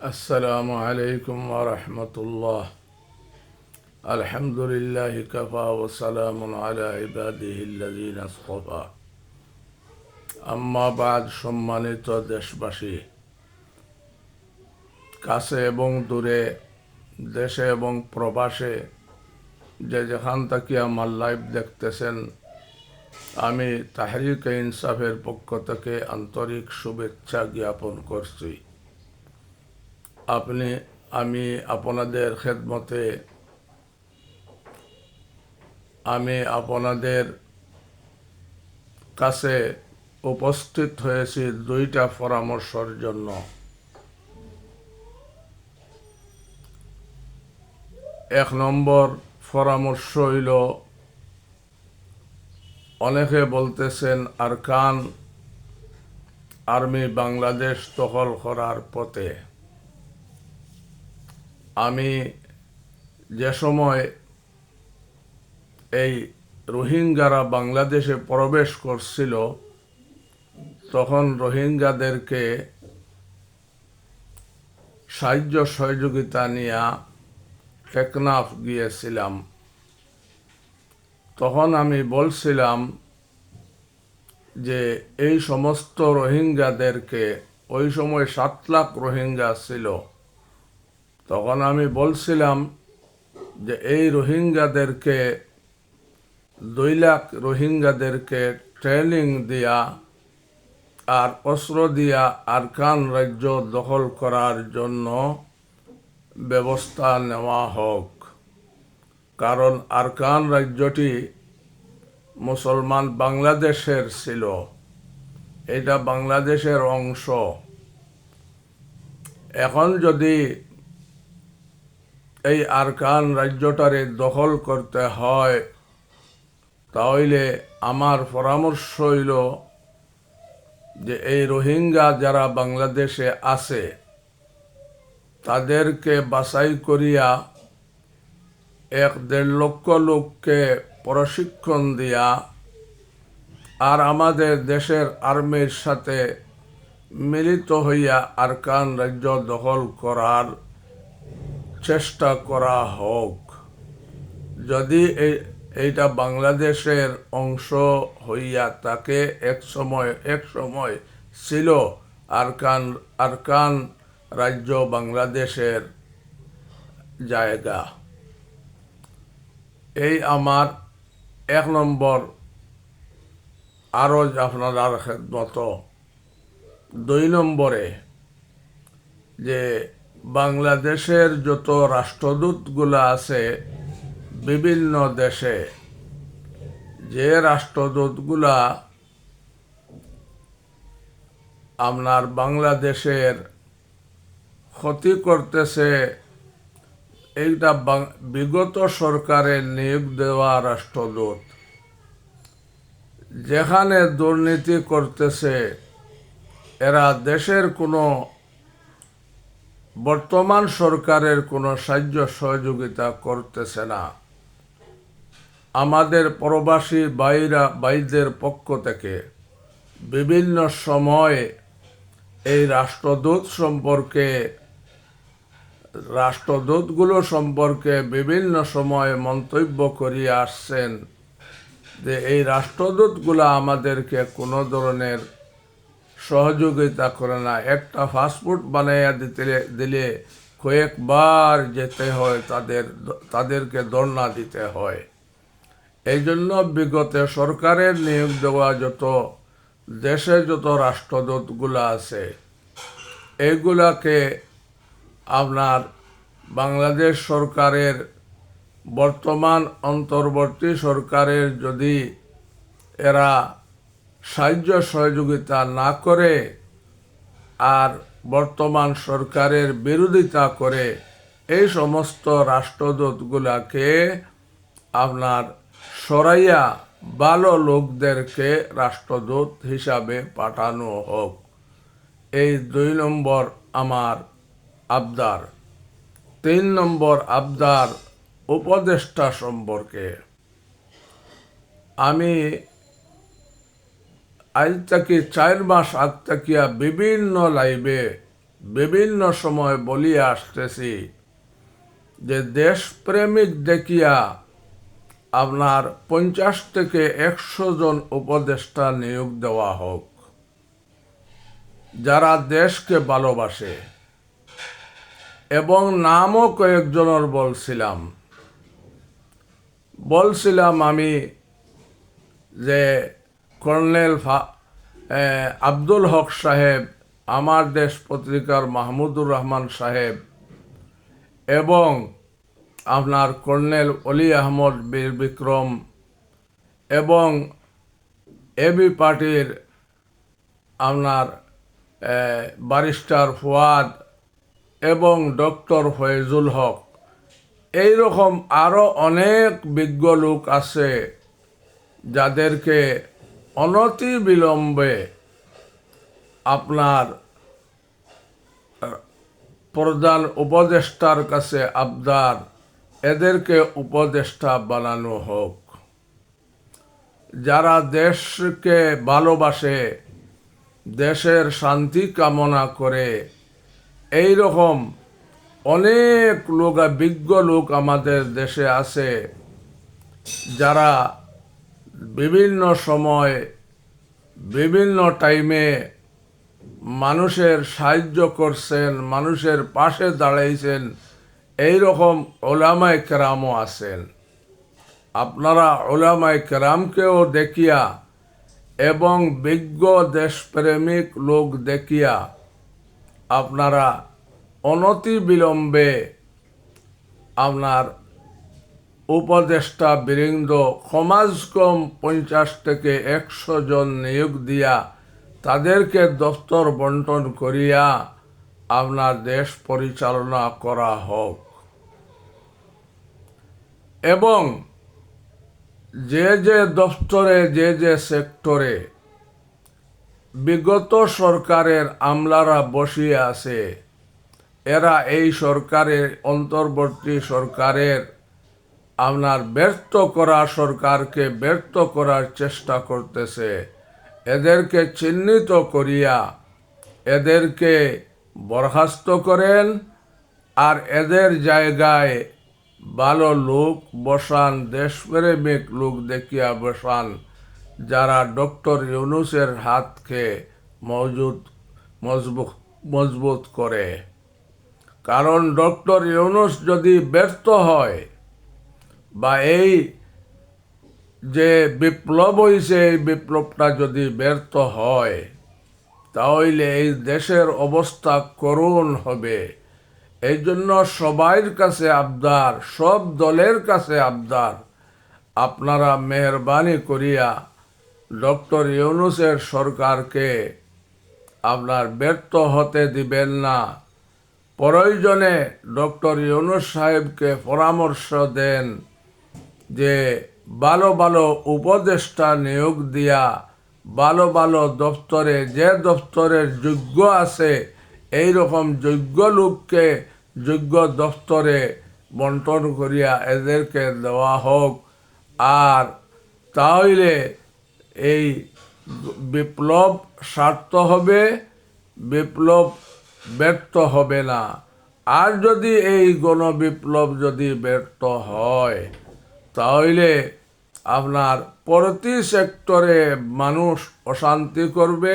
السلام عليكم ورحمة الله. الحمد لله كفى وسلام على عباده الذين اصطفى. আম্মা বাদ, সম্মানিত দেশবাসী, কাছে এবং দূরে, দেশে এবং প্রবাসে যে যেখান থেকে আমার লাইভ দেখতেছেন, আমি তাহরিক ইনসাফের পক্ষ থেকে আন্তরিক শুভেচ্ছা জ্ঞাপন করছি। আমি আপনাদের খেদমতে আপনাদের কাছে উপস্থিত হয়েছি দুইটা পরামর্শের জন্য। এক নম্বর পরামর্শ হইল, অনেকে বলতেছেন আরকান আর্মি বাংলাদেশ দখল করার পথে। আমি যে সময় এই রোহিঙ্গারা বাংলাদেশে প্রবেশ করছিল, তখন রোহিঙ্গাদেরকে সাহায্য সহযোগিতা নিয়ে টেকনাফ গিয়েছিলাম। তখন আমি বলছিলাম যে এই সমস্ত রোহিঙ্গাদেরকে, ওই সময় 7 লাখ রোহিঙ্গা ছিল, তখন আমি বলছিলাম যে এই রোহিঙ্গাদেরকে 2 লাখ রোহিঙ্গাদেরকে ট্রেনিং দিয়া আর অস্ত্র দিয়া আরকান রাজ্য দখল করার জন্য ব্যবস্থা নেওয়া হোক। কারণ আরকান রাজ্যটি মুসলমান বাংলাদেশের ছিল, এটা বাংলাদেশের অংশ। এখন যদি এই আরকান রাজ্যটারে দখল করতে হয়, তাহলে আমার পরামর্শ হইল যে এই রোহিঙ্গা যারা বাংলাদেশে আছে, তাদেরকে বাছাই করিয়া 1-1.5 লক্ষ লোককে প্রশিক্ষণ দিয়া আর আমাদের দেশের আর্মির সাথে মিলিত হইয়া আরকান রাজ্য দখল করার চেষ্টা করা হোক। যদি এইটা বাংলাদেশের অংশ হইয়া থাকে, এক সময় ছিল আরকান রাজ্য বাংলাদেশের জায়গা। এই আমার 1 নম্বর আরজ আপনার খেদমত। 2 নম্বরে, যে বাংলাদেশের যত রাষ্ট্রদূতগুলো আছে বিভিন্ন দেশে, যে রাষ্ট্রদূতগুলা আপনার বাংলাদেশের ক্ষতি করতেছে, এইটা বিগত সরকারের নিয়োগ দেওয়া রাষ্ট্রদূত, যেখানে দুর্নীতি করতেছে, এরা দেশের কোনো বর্তমান সরকারের কোনো সাহায্য সহযোগিতা করতেছে না। আমাদের প্রবাসী ভাইদের পক্ষ থেকে বিভিন্ন সময় এই রাষ্ট্রদূতগুলো সম্পর্কে বিভিন্ন সময় মন্তব্য করিয়া আসছেন যে এই রাষ্ট্রদূতগুলো আমাদেরকে কোনো ধরনের সহযোগিতা করে না। একটা পাসপোর্ট বানাইয়া দিলে কয়েকবার যেতে হয়, তাদেরকে ধর্ণা দিতে হয়। এই জন্য বিগত সরকারের নিয়োগ দেওয়া দেশে যত রাষ্ট্রদূতগুলো আছে, এইগুলাকে আপনার বাংলাদেশ সরকারের বর্তমান অন্তর্বর্তী সরকারের যদি এরা সাহায্য সহযোগিতা না করে আর বর্তমান সরকারের বিরোধিতা করে, এই সমস্ত রাষ্ট্রদূতগুলাকে আপনার সরাইয়া ভালো লোকদেরকে রাষ্ট্রদূত হিসাবে পাঠানো হোক। এই 2 নম্বর আমার আবদার। 3 নম্বর আবদার উপদেষ্টা সম্পর্কে। আমি আজ থেকে 4 মাস আগ থেকে বিভিন্ন লাইভে বিভিন্ন সময় বলিয়া আসতেছি যে দেশপ্রেমিক দেখিয়া আপনার 50 থেকে 100 জন উপদেষ্টা নিয়োগ দেওয়া হোক, যারা দেশকে ভালোবাসে। এবং নামও কয়েকজনের বলছিলাম আমি যে কর্নেল আব্দুল হক সাহেব, আমার দেশ পত্রিকার মাহমুদুর রহমান সাহেব, এবং আপনার কর্নেল অলি আহমদ বীর বিক্রম, এবং এবি পার্টির আপনার ব্যারিস্টার ফুয়াদ এবং ডক্টর ফয়জুল হক, এইরকম আরও অনেক বিজ্ঞ লোক আছে যাদেরকে অনতি বিলম্বে আপনার প্রধান উপদেষ্টার কাছে আবদার, এদেরকে উপদেষ্টা বানানো হোক। যারা দেশকে ভালোবাসে, দেশের শান্তি কামনা করে, এই রকম অনেক লোক, বিজ্ঞ লোক আমাদের দেশে আছে, যারা বিভিন্ন সময় বিভিন্ন টাইমে মানুষের সাহায্য করছেন, মানুষের পাশে দাঁড়াইছেন। এই রকম ওলামায়ে কেরামও আছেন। আপনারা ওলামায়ে কেরামকেও দেখিয়া এবং বিজ্ঞ দেশপ্রেমিক লোক দেখিয়া আপনারা অনতি বিলম্বে আপনার উপদেষ্টা বৃন্দ কমাস কম 50 থেকে 100 জন নিয়োগ দিয়া তাদেরকে দপ্তর বন্টন করিয়া আপনার দেশ পরিচালনা করা হোক। এবং যে যে দপ্তরে, যে যে সেক্টরে বিগত সরকারের আমলারা বসিয়ে আছে, এরা এই সরকারের, অন্তর্বর্তী সরকারের আপনার সরকারকে ব্যর্থ করার চেষ্টা করতেছে, এদেরকে চিহ্নিত করিয়া এদেরকে বরখাস্ত করেন, আর এদের জায়গায় ভালো লোক বসান, দেশপ্রেমিক লোক দেখিয়া বসান, যারা ডক্টর ইউনূসের হাতকে মজবুত করে। কারণ ডক্টর ইউনূস যদি ব্যর্থ হয়, বা এই যে বিপ্লব হয়েছে, এই বিপ্লবটা যদি ব্যর্থ হয়, তাহলে এই দেশের অবস্থা করুণ হবে। এই জন্য সবার কাছে আবদার, সব দলের কাছে আবদার, আপনারা মেহরবানি করিয়া ডক্টর ইউনূসের সরকারকে আপনার ব্যর্থ হতে দিবেন না। প্রয়োজনে ডক্টর ইউনূস সাহেবকে পরামর্শ দেন যে ভালো ভালো উপদেষ্টা নিয়োগ দিয়া ভালো ভালো দপ্তরে, যে দপ্তরের যোগ্য আছে, এই রকম যোগ্য লোককে যোগ্য দপ্তরে বন্টন করিয়া এদেরকে দেওয়া হোক। আর তাহলে এই বিপ্লব সার্থ হবে, বিপ্লব ব্যর্থ হবে না। আর যদি এই গণবিপ্লব যদি ব্যর্থ হয়, তাহলে আপনার প্রতি সেক্টরে মানুষ অশান্তি করবে,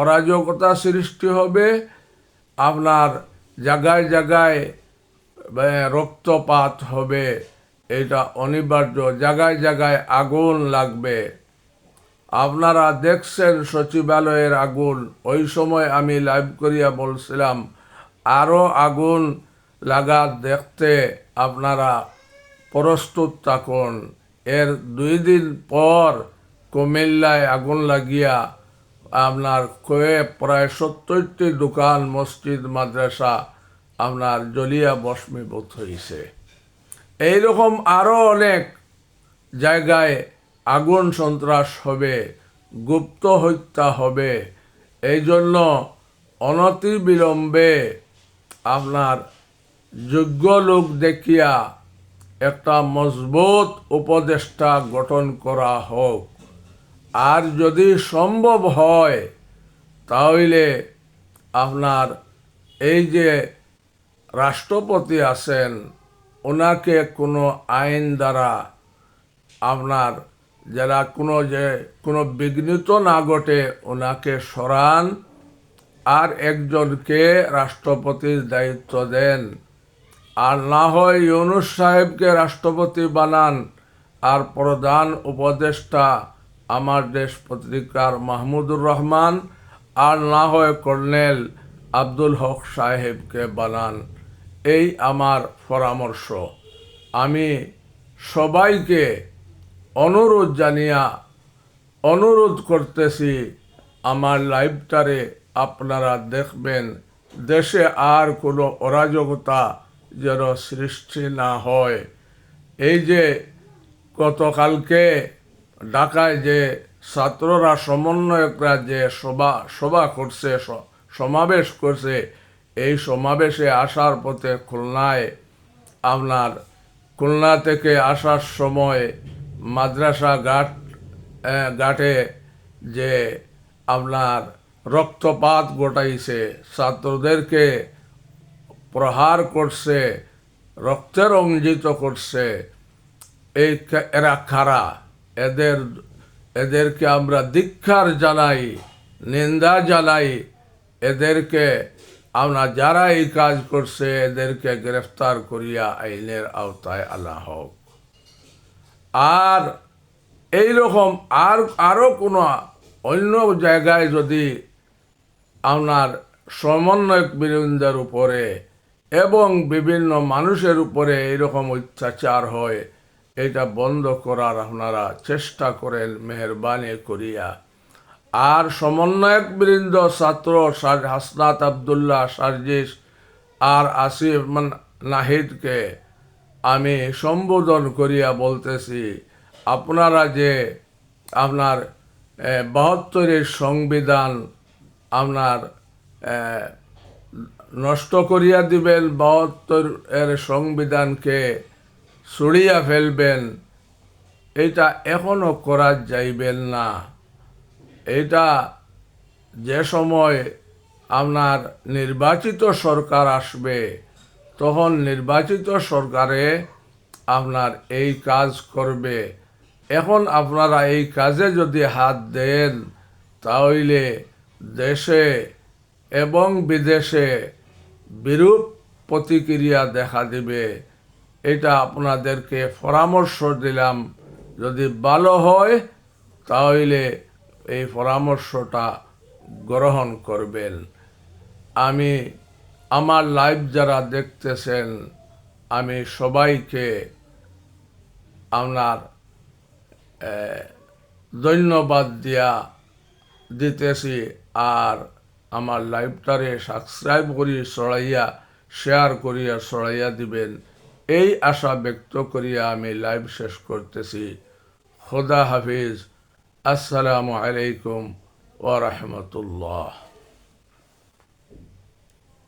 অরাজকতা সৃষ্টি হবে, আপনার জায়গায় জায়গায় রক্তপাত হবে, এটা অনিবার্য। জায়গায় জায়গায় আগুন লাগবে। আপনারা দেখছেন সচিবালয়ের আগুন, ওই সময় আমি লাইভ করিয়া বলছিলাম আরও আগুন লাগা দেখতে আপনারা প্রস্তুত থাকুন। এর 2 দিন পর কুমিল্লায় আগুন লাগিয়া আপনার প্রায় 70টি দোকান, মসজিদ, মাদ্রাসা আপনার জ্বলিয়া ভস্মীভূত হয়েছে। এইরকম আরও অনেক জায়গায় আগুন সন্ত্রাস হবে, গুপ্ত হত্যা হবে। এই জন্য অনতি বিলম্বে আপনার যোগ্য লোক দেখিয়া একটা মজবুত উপদেষ্টা গঠন করা হোক। আর যদি সম্ভব হয়, তাহলে আপনার এই যে রাষ্ট্রপতি আছেন ওনাকে কোনো আইন দ্বারা আপনার যারা কোনো বিঘ্নিত না ঘটে ওনাকে সরান আর একজনকে রাষ্ট্রপতির দায়িত্ব দেন, আর না হয় ইউনূস সাহেবকে রাষ্ট্রপতি বানান আর প্রধান উপদেষ্টা আমার দেশ পত্রিকার মাহমুদুর রহমান, আর না হয় কর্নেল আব্দুল হক সাহেবকে বানান। এই আমার পরামর্শ। আমি সবাইকে অনুরোধ করতেছি আমার লাইভটারে আপনারা দেখবেন, দেশে আর কোনো অরাজকতা যেন সৃষ্টি না হয়। এই যে গতকালকে ঢাকায় যে ছাত্ররা সমন্বয়করা যে সভা করছে, সমাবেশ করছে, এই সমাবেশে আসার পথে খুলনা থেকে আসার সময় মাদ্রাসা ঘাটে যে আপনার রক্তপাত ঘটাইছে, ছাত্রদেরকে প্রহার করছে, রক্তে রঞ্জিত করছে, এরা কারা? এদেরকে আমরা ধিক্কার জানাই, নিন্দা জানাই। এদেরকে আমরা যারা এই কাজ করছে এদেরকে গ্রেফতার করিয়া আইনের আওতায় আনা হোক। আর এইরকম আরও কোনো অন্য জায়গায় যদি আপনার সমন্বয়ক বৃন্দের উপরে এবং বিভিন্ন মানুষের উপরে এইরকম অত্যাচার হয়, এটা বন্ধ করার আপনারা চেষ্টা করেন মেহরবানি করিয়া। আর সমন্বয়ক বৃন্দ ছাত্র হাসনাত আবদুল্লাহ, সার্জিস আর আসিফ নাহিদকে আমি সম্বোধন করিয়া বলতেছি, আপনারা যে আপনার 72-এর সংবিধান আপনার নষ্ট করিয়া দিবেন, 72-এর সংবিধানকে ছুড়িয়া ফেলবেন, এটা এখনো করা যাইবেন না। এটা যে সময় আপনার নির্বাচিত সরকার আসবে তখন নির্বাচিত সরকারে আপনার এই কাজ করবে। এখন আপনারা এই কাজে যদি হাত দেন তাহলে দেশে এবং বিদেশে বিরূপ প্রতিক্রিয়া দেখা দিবে। এটা আপনাদেরকে পরামর্শ দিলাম, যদি ভালো হয় তাহলে এই পরামর্শটা গ্রহণ করবেন। আমি আমার লাইভ যারা দেখতেছেন আমি সবাইকে আপনার ধন্যবাদ দিতেছি। আর আমার লাইভটারে সাবস্ক্রাইব করিয়া শেয়ার করিয়া ছড়াইয়া দিবেন, এই আশা ব্যক্ত করিয়া আমি লাইভ শেষ করতেছি। খুদা হাফিজ। আসসালামু আলাইকুম ওয়া রাহমাতুল্লাহ।